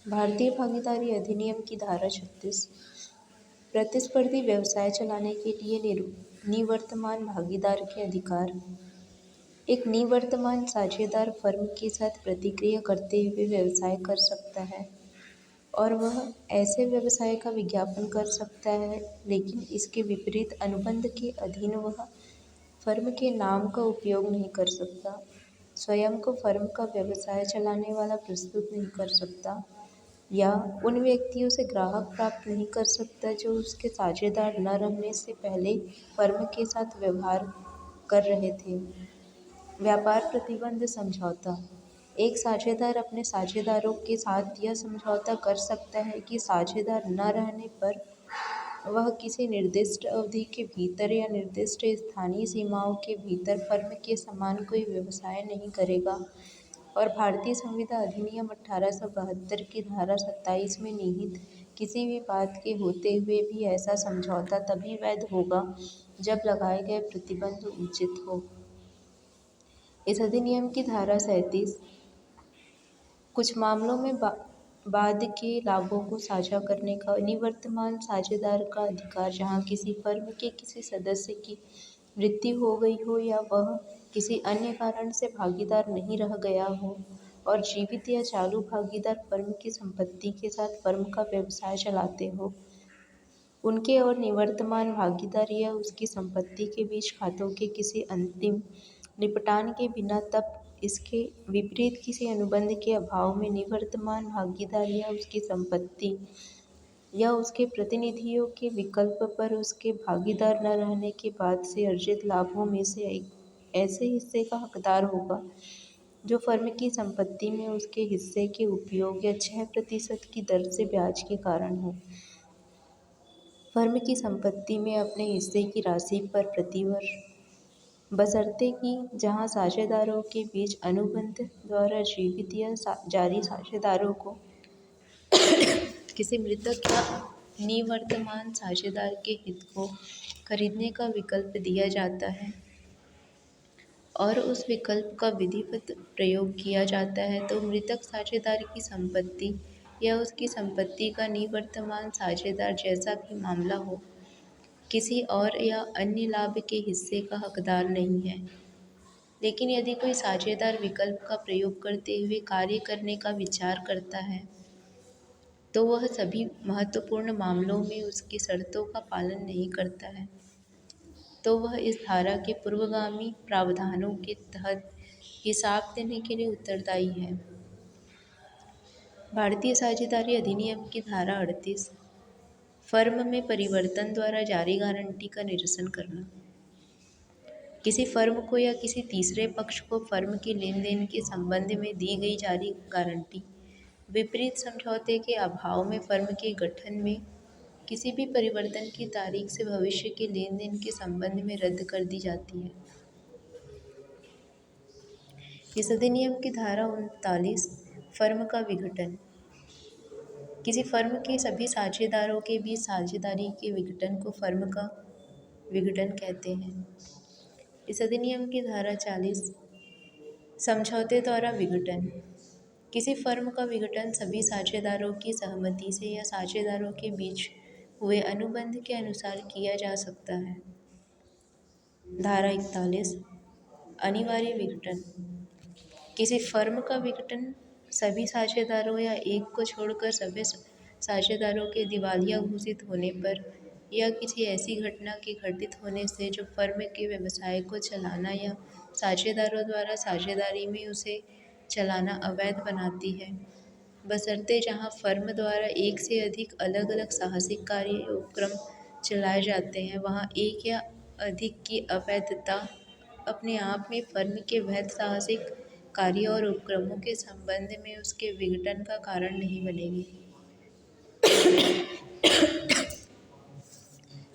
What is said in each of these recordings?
भारतीय भागीदारी अधिनियम की धारा 36 प्रतिस्पर्धी व्यवसाय चलाने के लिए निवर्तमान भागीदार के अधिकार। एक निवर्तमान साझेदार फर्म के साथ प्रतिक्रिया करते हुए व्यवसाय कर सकता है और वह ऐसे व्यवसाय का विज्ञापन कर सकता है, लेकिन इसके विपरीत अनुबंध के अधीन वह फर्म के नाम का उपयोग नहीं कर सकता, स्वयं को फर्म का व्यवसाय चलाने वाला प्रस्तुत नहीं कर सकता या उन व्यक्तियों से ग्राहक प्राप्त नहीं कर सकता जो उसके साझेदार न रहने से पहले फर्म के साथ व्यवहार कर रहे थे। व्यापार प्रतिबंध समझौता। एक साझेदार अपने साझेदारों के साथ यह समझौता कर सकता है कि साझेदार न रहने पर वह किसी निर्दिष्ट अवधि के भीतर या निर्दिष्ट स्थानीय सीमाओं के भीतर फर्म के समान कोई व्यवसाय नहीं करेगा और भारतीय संविधान अधिनियम 1872 की धारा 27 में निहित किसी भी बात के होते हुए भी ऐसा समझौता तभी वैध होगा जब लगाए गए प्रतिबंध उचित हो। इस अधिनियम की धारा 37 कुछ मामलों में बाद के लाभों को साझा करने का निवर्तमान साझेदार का अधिकार, जहां किसी फर्म के किसी सदस्य की मृत्यु हो गई हो या वह किसी अन्य कारण से भागीदार नहीं रह गया हो और जीवित या चालू भागीदार फर्म की संपत्ति के साथ फर्म का व्यवसाय चलाते हो, उनके और निवर्तमान भागीदार या उसकी संपत्ति के बीच खातों के किसी अंतिम निपटान के बिना, तब इसके विपरीत किसी अनुबंध के अभाव में निवर्तमान भागीदार या उसकी संपत्ति या उसके प्रतिनिधियों के विकल्प पर उसके भागीदार न रहने के बाद से अर्जित लाभों में से एक ऐसे हिस्से का हकदार होगा जो फर्म की संपत्ति में उसके हिस्से के उपयोग या 6% की दर से ब्याज के कारण हो। फर्म की संपत्ति में अपने हिस्से की राशि पर प्रतिवर्ष, बशर्ते कि जहां साझेदारों के बीच अनुबंध द्वारा जीवित या जारी साझेदारों को किसी मृतक या निवर्तमान साझेदार के हित को खरीदने का विकल्प दिया जाता है और उस विकल्प का विधिवत प्रयोग किया जाता है, तो मृतक साझेदार की संपत्ति या उसकी संपत्ति का निवर्तमान साझेदार, जैसा भी मामला हो, किसी और या अन्य लाभ के हिस्से का हकदार नहीं है। लेकिन यदि कोई साझेदार विकल्प का प्रयोग करते हुए कार्य करने का विचार करता है, तो वह सभी महत्वपूर्ण मामलों में उसकी शर्तों का पालन नहीं करता है, तो वह इस धारा के पूर्वगामी प्रावधानों के तहत हिसाब देने के लिए उत्तरदायी है। भारतीय साझेदारी अधिनियम की धारा 38 फर्म में परिवर्तन द्वारा जारी गारंटी का निरसन करना। किसी फर्म को या किसी तीसरे पक्ष को फर्म के लेन देन के संबंध में दी गई जारी गारंटी विपरीत समझौते के अभाव में फर्म के गठन में किसी भी परिवर्तन की तारीख से भविष्य के लेन देन के संबंध में रद्द कर दी जाती है। इस अधिनियम की धारा 39 फर्म का विघटन। किसी फर्म के सभी साझेदारों के बीच साझेदारी के विघटन को फर्म का विघटन कहते हैं। इस अधिनियम की धारा 40 समझौते द्वारा विघटन। किसी फर्म का विघटन सभी साझेदारों की सहमति से या साझेदारों के बीच हुए अनुबंध के अनुसार किया जा सकता है। धारा 41 अनिवार्य विघटन। किसी फर्म का विघटन सभी साझेदारों या एक को छोड़कर सभी साझेदारों के दिवालिया घोषित होने पर या किसी ऐसी घटना के घटित होने से जो फर्म के व्यवसाय को चलाना या साझेदारों द्वारा साझेदारी में उसे चलाना अवैध बनाती है, बशर्ते जहां फर्म द्वारा एक से अधिक अलग अलग साहसिक कार्य या उपक्रम चलाए जाते हैं, वहां एक या अधिक की अवैधता अपने आप में फर्म के वैध साहसिक कार्यों और उपक्रमों के संबंध में उसके विघटन का कारण नहीं बनेगी।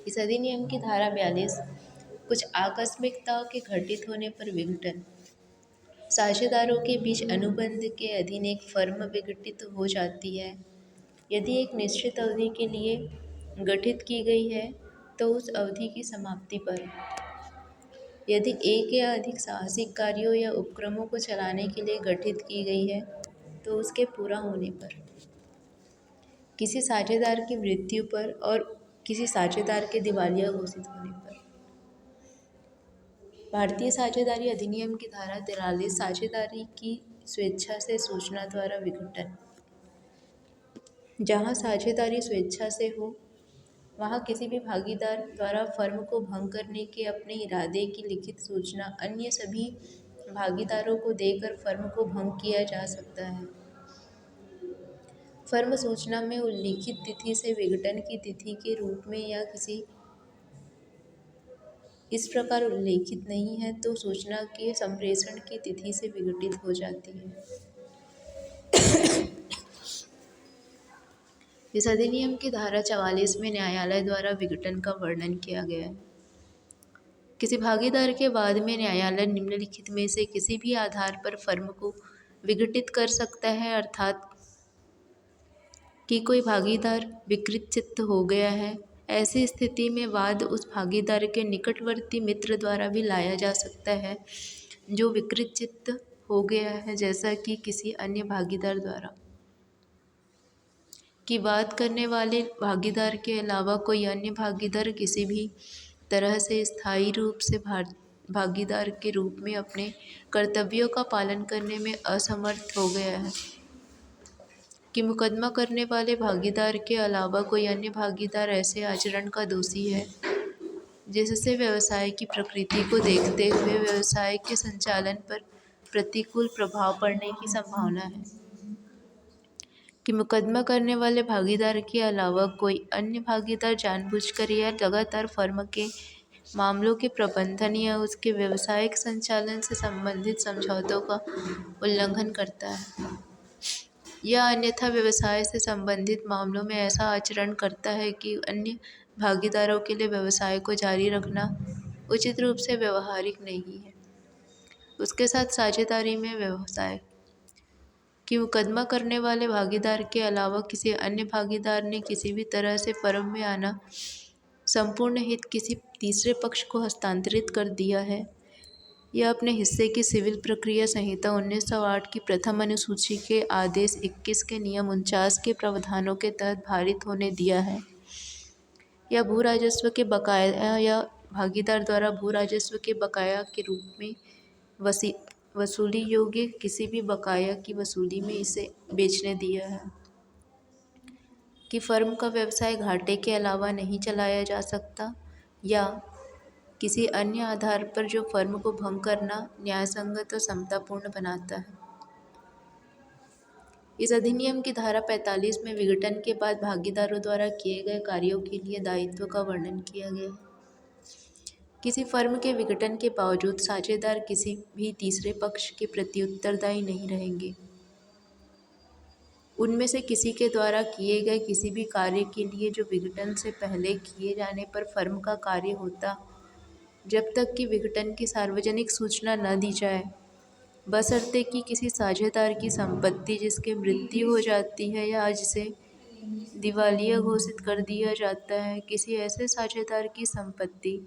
इस अधिनियम की धारा 42 कुछ आकस्मिकताओं के घटित होने पर विघटन। साझेदारों के बीच अनुबंध के अधीन एक फर्म विघटित हो जाती है यदि एक निश्चित अवधि के लिए गठित की गई है, तो उस अवधि की समाप्ति पर, यदि एक या अधिक साहसिक कार्यों या उपक्रमों को चलाने के लिए गठित की गई है, तो उसके पूरा होने पर। किसी साझेदार की मृत्यु पर और किसी साझेदार के दिवालिया घोषित होने पर। भारतीय साझेदारी अधिनियम की धारा 43 साझेदारी की स्वेच्छा से सूचना द्वारा विघटन। जहाँ साझेदारी स्वेच्छा से हो वहाँ किसी भी भागीदार द्वारा फर्म को भंग करने के अपने इरादे की लिखित सूचना अन्य सभी भागीदारों को देकर फर्म को भंग किया जा सकता है। फर्म सूचना में उल्लिखित तिथि से विघटन की तिथि के रूप में या किसी इस प्रकार उल्लेखित नहीं है तो सूचना के संप्रेषण की तिथि से विघटित हो जाती है। इस अधिनियम की धारा 44 में न्यायालय द्वारा विघटन का वर्णन किया गया है। किसी भागीदार के बाद में न्यायालय निम्नलिखित में से किसी भी आधार पर फर्म को विघटित कर सकता है, अर्थात कि कोई भागीदार विकृत चित्त हो गया है। ऐसी स्थिति में वाद उस भागीदार के निकटवर्ती मित्र द्वारा भी लाया जा सकता है जो विकृत चित्त हो गया है, जैसा कि किसी अन्य भागीदार द्वारा। कि वाद करने वाले भागीदार के अलावा कोई अन्य भागीदार किसी भी तरह से स्थायी रूप से भागीदार के रूप में अपने कर्तव्यों का पालन करने में असमर्थ हो गया है। कि मुकदमा करने वाले भागीदार के अलावा कोई अन्य भागीदार ऐसे आचरण का दोषी है जिससे व्यवसाय की प्रकृति को देखते हुए व्यवसाय के संचालन पर प्रतिकूल प्रभाव पड़ने की संभावना है। कि मुकदमा करने वाले भागीदार के अलावा कोई अन्य भागीदार जानबूझकर या लगातार फर्म के मामलों के प्रबंधन या उसके व्यावसायिक संचालन से संबंधित समझौतों का उल्लंघन करता है या अन्यथा व्यवसाय से संबंधित मामलों में ऐसा आचरण करता है कि अन्य भागीदारों के लिए व्यवसाय को जारी रखना उचित रूप से व्यवहारिक नहीं है। उसके साथ साझेदारी में व्यवसाय। कि मुकदमा करने वाले भागीदार के अलावा किसी अन्य भागीदार ने किसी भी तरह से फर्म में आना संपूर्ण हित किसी तीसरे पक्ष को हस्तांतरित कर दिया है या अपने हिस्से की सिविल प्रक्रिया संहिता 1908 की प्रथम अनुसूची के आदेश 21 के नियम 49 के प्रावधानों के तहत भारित होने दिया है या भू राजस्व के बकाया या भागीदार द्वारा भू राजस्व के बकाया के रूप में वसूली योग्य किसी भी बकाया की वसूली में इसे बेचने दिया है। कि फर्म का व्यवसाय घाटे के अलावा नहीं चलाया जा सकता या किसी अन्य आधार पर जो फर्म को भंग करना न्यायसंगत और समतापूर्ण बनाता है। इस अधिनियम की धारा 45 में विघटन के बाद भागीदारों द्वारा किए गए कार्यों के लिए दायित्व का वर्णन किया गया है। किसी फर्म के विघटन के बावजूद साझेदार किसी भी तीसरे पक्ष के प्रति उत्तरदायी नहीं रहेंगे। उनमें से किसी के द्वारा किए गए किसी भी कार्य के लिए जो विघटन से पहले किए जाने पर फर्म का कार्य होता, जब तक कि विघटन की सार्वजनिक सूचना न दी जाए, बशर्ते कि किसी साझेदार की संपत्ति जिसकी मृत्यु हो जाती है या जिसे दिवालिया घोषित कर दिया जाता है, किसी ऐसे साझेदार की संपत्ति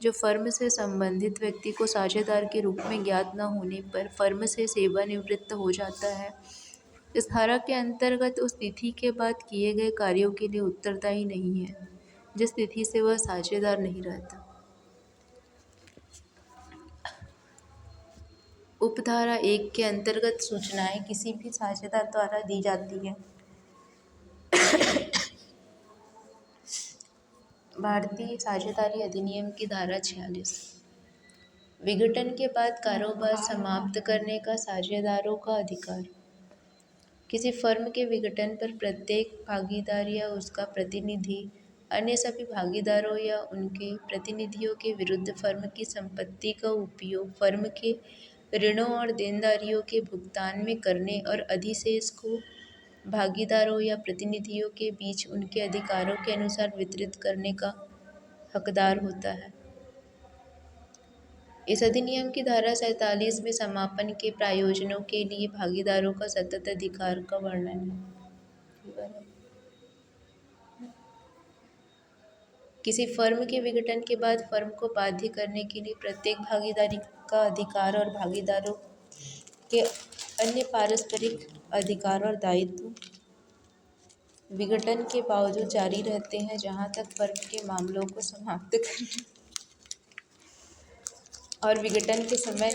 जो फर्म से संबंधित व्यक्ति को साझेदार के रूप में ज्ञात न होने पर फर्म से सेवानिवृत्त हो जाता है, इस धारा के अंतर्गत उस तिथि के बाद किए गए कार्यों के लिए उत्तरदायी नहीं है जिस तिथि से वह साझेदार नहीं रहता। उपधारा 1 के अंतर्गत सूचनाएं किसी भी साझेदार द्वारा दी जाती हैं। भारतीय साझेदारी अधिनियम की धारा 46 विघटन के बाद कारोबार समाप्त करने का साझेदारों का अधिकार। किसी फर्म के विघटन पर प्रत्येक भागीदार या उसका प्रतिनिधि अन्य सभी भागीदारों या उनके प्रतिनिधियों के विरुद्ध फर्म की संपत्ति का उपयोग फर्म के ऋणों और देनदारियों के भुगतान में करने और अधिशेष को भागीदारों या प्रतिनिधियों के बीच उनके अधिकारों के अनुसार वितरित करने का हकदार होता है। इस अधिनियम की धारा 47 में समापन के प्रयोजनों के लिए भागीदारों का सतत अधिकार का वर्णन है। किसी फर्म के विघटन के बाद फर्म को बाध्य करने के लिए प्रत्येक भागीदारी का अधिकार और भागीदारों के अन्य पारस्परिक अधिकार और दायित्व विघटन के बावजूद जारी रहते हैं जहाँ तक फर्क के मामलों को समाप्त करने और विघटन के समय